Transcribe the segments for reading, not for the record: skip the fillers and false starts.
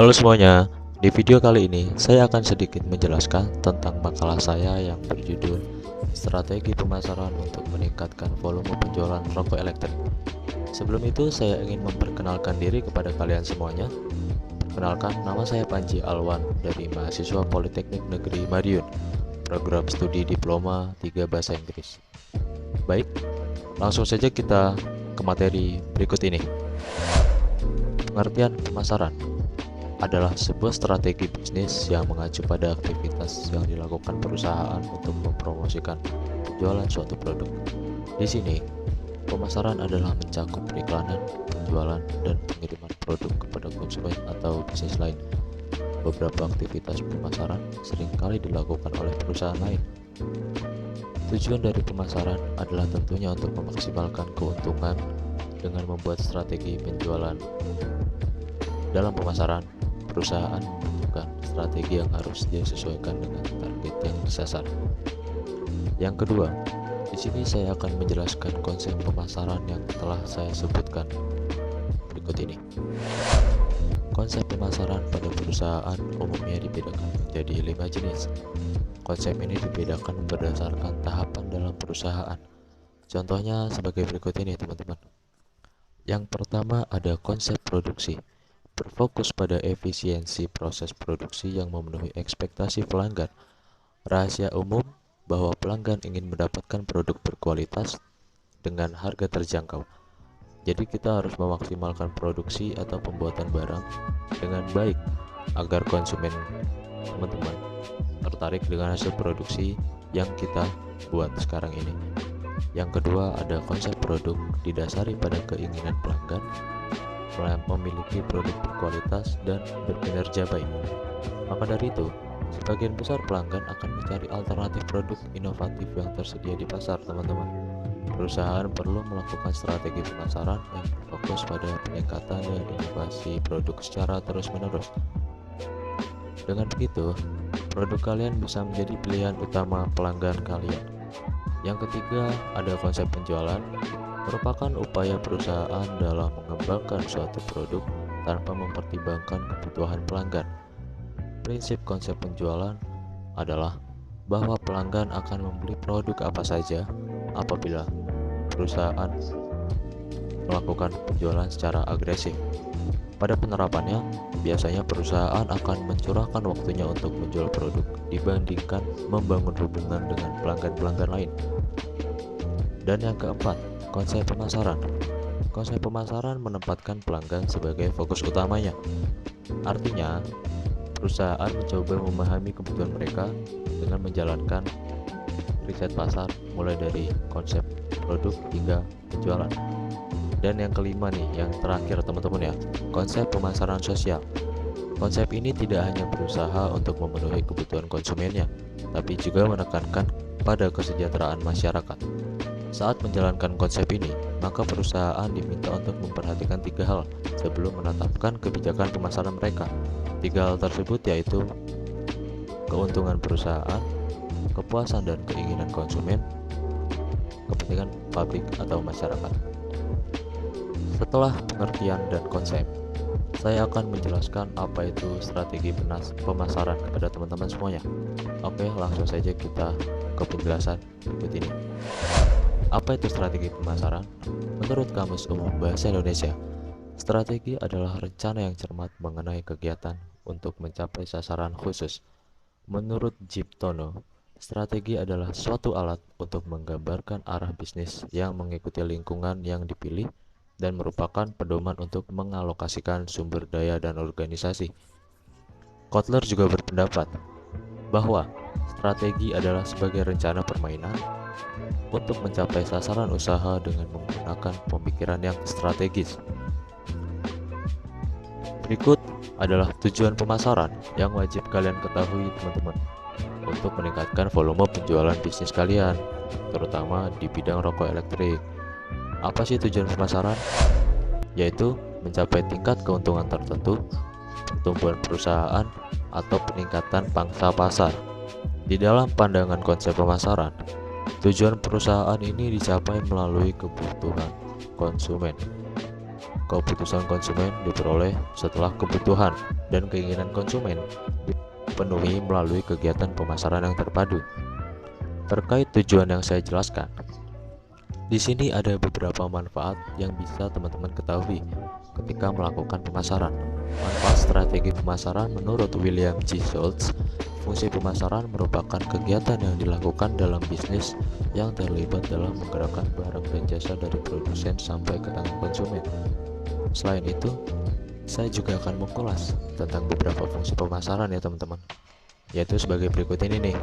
Halo semuanya, di video kali ini saya akan sedikit menjelaskan tentang makalah saya yang berjudul Strategi Pemasaran untuk Meningkatkan Volume Penjualan Rokok Elektrik. Sebelum itu saya ingin memperkenalkan diri kepada kalian semuanya. Perkenalkan, nama saya Panji Alwan dari mahasiswa Politeknik Negeri Madiun, program studi Diploma 3 Bahasa Inggris. Baik, langsung saja kita ke materi berikut ini. Pengertian pemasaran adalah sebuah strategi bisnis yang mengacu pada aktivitas yang dilakukan perusahaan untuk mempromosikan penjualan suatu produk. Di sini, pemasaran adalah mencakup periklanan, penjualan, dan pengiriman produk kepada konsumen atau bisnis lain. Beberapa aktivitas pemasaran seringkali dilakukan oleh perusahaan lain. Tujuan dari pemasaran adalah tentunya untuk memaksimalkan keuntungan dengan membuat strategi penjualan. Dalam pemasaran, perusahaan menentukan strategi yang harus disesuaikan dengan target yang disasar. Yang kedua, di sini saya akan menjelaskan konsep pemasaran yang telah saya sebutkan berikut ini. Konsep pemasaran pada perusahaan umumnya dibedakan menjadi 5 jenis. Konsep ini dibedakan berdasarkan tahapan dalam perusahaan. Contohnya sebagai berikut ini, teman-teman. Yang pertama ada konsep produksi. Berfokus pada efisiensi proses produksi yang memenuhi ekspektasi pelanggan. Rahasia umum bahwa pelanggan ingin mendapatkan produk berkualitas dengan harga terjangkau. Jadi kita harus memaksimalkan produksi atau pembuatan barang dengan baik agar konsumen teman-teman tertarik dengan hasil produksi yang kita buat sekarang ini. Yang kedua ada konsep produk didasari pada keinginan pelanggan memiliki produk berkualitas dan berkinerja baik. Maka dari itu, sebagian besar pelanggan akan mencari alternatif produk inovatif yang tersedia di pasar, teman-teman. Perusahaan perlu melakukan strategi pemasaran yang berfokus pada peningkatan dan inovasi produk secara terus-menerus. Dengan begitu, produk kalian bisa menjadi pilihan utama pelanggan kalian. Yang ketiga, ada konsep penjualan. Merupakan upaya perusahaan dalam mengembangkan suatu produk tanpa mempertimbangkan kebutuhan pelanggan. Prinsip konsep penjualan adalah bahwa pelanggan akan membeli produk apa saja apabila perusahaan melakukan penjualan secara agresif. Pada penerapannya, biasanya perusahaan akan mencurahkan waktunya untuk menjual produk dibandingkan membangun hubungan dengan pelanggan-pelanggan lain. Dan yang keempat, konsep pemasaran. Konsep pemasaran menempatkan pelanggan sebagai fokus utamanya. Artinya, perusahaan mencoba memahami kebutuhan mereka dengan menjalankan riset pasar mulai dari konsep produk hingga penjualan. Dan yang kelima nih, yang terakhir teman-teman ya, konsep pemasaran sosial. Konsep ini tidak hanya berusaha untuk memenuhi kebutuhan konsumennya, tapi juga menekankan pada kesejahteraan masyarakat. Saat menjalankan konsep ini, maka perusahaan diminta untuk memperhatikan 3 hal sebelum menetapkan kebijakan pemasaran mereka. 3 hal tersebut yaitu keuntungan perusahaan, kepuasan dan keinginan konsumen, kepentingan publik atau masyarakat. Setelah pengertian dan konsep, saya akan menjelaskan apa itu strategi pemasaran kepada teman-teman semuanya. Oke, langsung saja kita ke penjelasan berikut ini. Apa itu strategi pemasaran? Menurut Kamus Umum Bahasa Indonesia, strategi adalah rencana yang cermat mengenai kegiatan untuk mencapai sasaran khusus. Menurut Jiptono, strategi adalah suatu alat untuk menggambarkan arah bisnis yang mengikuti lingkungan yang dipilih dan merupakan pedoman untuk mengalokasikan sumber daya dan organisasi. Kotler juga berpendapat bahwa strategi adalah sebagai rencana permainan untuk mencapai sasaran usaha dengan menggunakan pemikiran yang strategis. Berikut adalah tujuan pemasaran yang wajib kalian ketahui, teman-teman, untuk meningkatkan volume penjualan bisnis kalian, terutama di bidang rokok elektrik. Apa sih tujuan pemasaran? Yaitu mencapai tingkat keuntungan tertentu, pertumbuhan perusahaan, atau peningkatan pangsa pasar. Di dalam pandangan konsep pemasaran, tujuan perusahaan ini dicapai melalui kebutuhan konsumen. Keputusan konsumen diperoleh setelah kebutuhan dan keinginan konsumen dipenuhi melalui kegiatan pemasaran yang terpadu. Terkait tujuan yang saya jelaskan, di sini ada beberapa manfaat yang bisa teman-teman ketahui ketika melakukan pemasaran. Manfaat strategi pemasaran menurut William G. Schultz, fungsi pemasaran merupakan kegiatan yang dilakukan dalam bisnis yang terlibat dalam menggerakkan barang dan jasa dari produsen sampai ke tangan konsumen. Selain itu, saya juga akan mengulas tentang beberapa fungsi pemasaran ya teman-teman, yaitu sebagai berikut ini nih.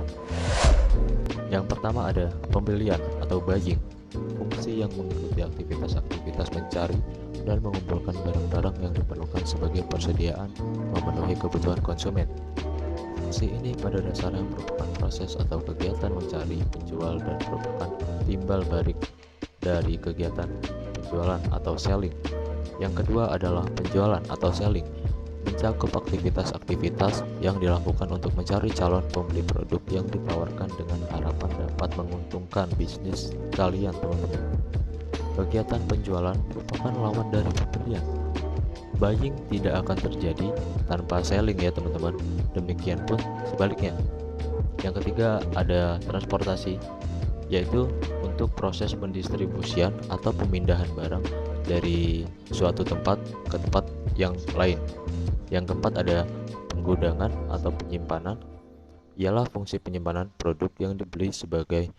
Yang pertama ada pembelian atau buying, fungsi yang mengikuti aktivitas-aktivitas mencari dan mengumpulkan barang-barang yang diperlukan sebagai persediaan memenuhi kebutuhan konsumen. Fungsi ini pada dasarnya merupakan proses atau kegiatan mencari, menjual, dan merupakan timbal balik dari kegiatan penjualan atau selling. Yang kedua adalah penjualan atau selling, mencakup aktivitas-aktivitas yang dilakukan untuk mencari calon pembeli produk yang ditawarkan dengan harapan dapat menguntungkan bisnis kalian teman-teman. Kegiatan penjualan merupakan lawan dari pembelian. Buying tidak akan terjadi tanpa selling ya teman-teman. Demikian pun sebaliknya. Yang ketiga ada transportasi, yaitu untuk proses pendistribusian atau pemindahan barang dari suatu tempat ke tempat yang lain. Yang keempat ada penggudangan atau penyimpanan, ialah fungsi penyimpanan produk yang dibeli sebagai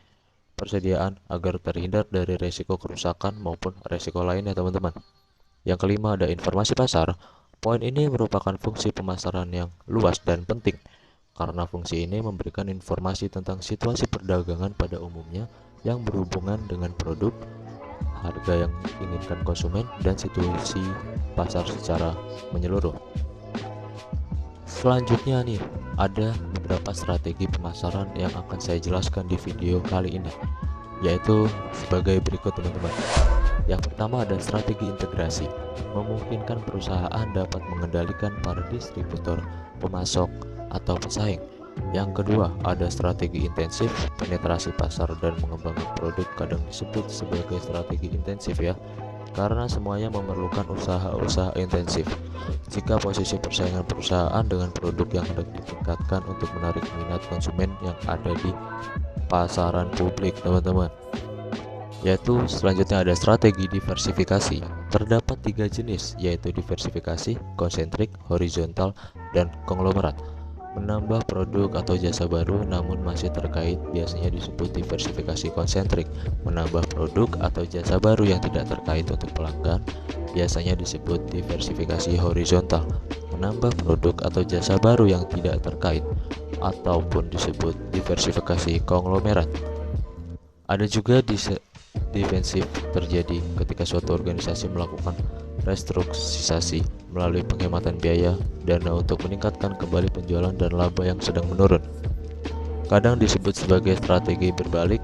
persediaan agar terhindar dari resiko kerusakan maupun resiko lainnya teman-teman. Yang kelima ada informasi pasar. Poin ini merupakan fungsi pemasaran yang luas dan penting karena fungsi ini memberikan informasi tentang situasi perdagangan pada umumnya yang berhubungan dengan produk, harga yang diinginkan konsumen, dan situasi pasar secara menyeluruh. Selanjutnya nih, ada beberapa strategi pemasaran yang akan saya jelaskan di video kali ini, yaitu sebagai berikut teman-teman. Yang pertama ada strategi integrasi, memungkinkan perusahaan dapat mengendalikan para distributor, pemasok, atau pesaing. Yang kedua ada strategi intensif, penetrasi pasar dan mengembangkan produk kadang disebut sebagai strategi intensif ya, karena semuanya memerlukan usaha-usaha intensif. Jika posisi persaingan perusahaan dengan produk yang hendak ditingkatkan untuk menarik minat konsumen yang ada di pasaran publik teman-teman. Yaitu selanjutnya ada strategi diversifikasi. Terdapat 3 jenis, yaitu diversifikasi, konsentrik, horizontal, dan konglomerat. Menambah produk atau jasa baru namun masih terkait biasanya disebut diversifikasi konsentrik. Menambah produk atau jasa baru yang tidak terkait untuk pelanggan biasanya disebut diversifikasi horizontal. Menambah produk atau jasa baru yang tidak terkait ataupun disebut diversifikasi konglomerat. Ada juga defensif terjadi ketika suatu organisasi melakukan restrukturisasi melalui penghematan biaya dana untuk meningkatkan kembali penjualan dan laba yang sedang menurun. Kadang disebut sebagai strategi berbalik,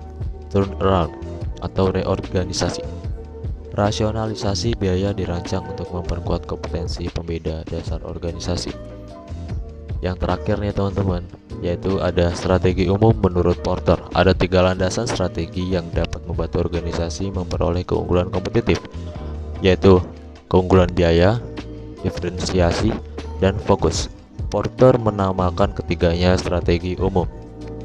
turnaround, atau reorganisasi. Rasionalisasi biaya dirancang untuk memperkuat kompetensi pembeda dasar organisasi. Yang terakhir nih teman-teman, yaitu ada strategi umum menurut Porter. Ada 3 landasan strategi yang dapat membantu organisasi memperoleh keunggulan kompetitif, yaitu keunggulan biaya, diferensiasi, dan fokus. Porter menamakan ketiganya strategi umum.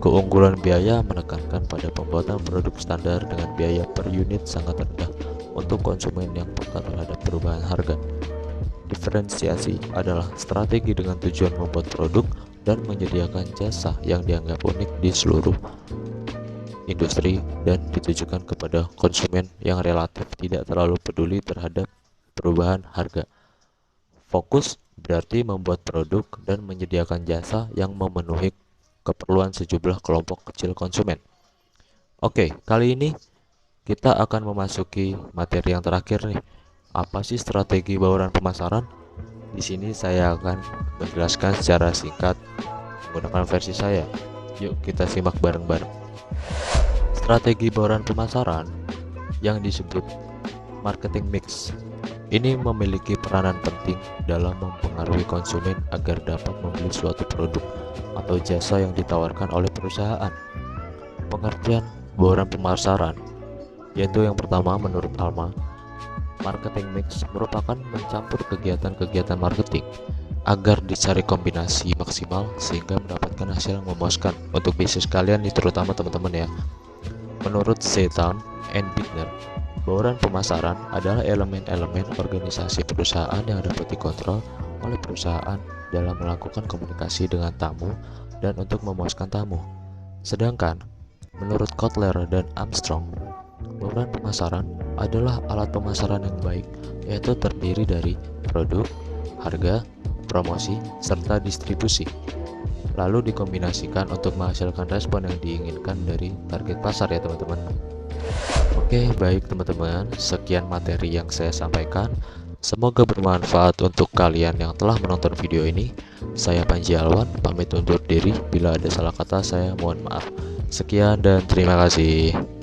Keunggulan biaya menekankan pada pembuatan produk standar dengan biaya per unit sangat rendah untuk konsumen yang peka terhadap perubahan harga. Diferensiasi adalah strategi dengan tujuan membuat produk dan menyediakan jasa yang dianggap unik di seluruh industri dan ditujukan kepada konsumen yang relatif tidak terlalu peduli terhadap perubahan harga. Fokus berarti membuat produk dan menyediakan jasa yang memenuhi keperluan sejumlah kelompok kecil konsumen. Oke, kali ini kita akan memasuki materi yang terakhir nih. Apa sih strategi bauran pemasaran? Di sini saya akan menjelaskan secara singkat menggunakan versi saya. Yuk kita simak bareng-bareng. Strategi bauran pemasaran yang disebut marketing mix ini memiliki peranan penting dalam mempengaruhi konsumen agar dapat membeli suatu produk atau jasa yang ditawarkan oleh perusahaan. Pengertian bauran pemasaran yaitu yang pertama menurut Alma, Marketing mix merupakan mencampur kegiatan-kegiatan marketing agar dicari kombinasi maksimal sehingga mendapatkan hasil yang memuaskan untuk bisnis kalian nih, terutama teman-teman ya. Menurut Zetan and Bittner, bauran pemasaran adalah elemen-elemen organisasi perusahaan yang dapat dikontrol oleh perusahaan dalam melakukan komunikasi dengan tamu dan untuk memuaskan tamu. Sedangkan menurut Kotler dan Armstrong, bauran pemasaran adalah alat pemasaran yang baik, yaitu terdiri dari produk, harga, promosi, serta distribusi, lalu dikombinasikan untuk menghasilkan respon yang diinginkan dari target pasar ya teman-teman. Oke, baik teman-teman, sekian materi yang saya sampaikan. Semoga bermanfaat untuk kalian yang telah menonton video ini. Saya Panji Alwan, pamit undur diri. Bila ada salah kata saya mohon maaf. Sekian dan terima kasih.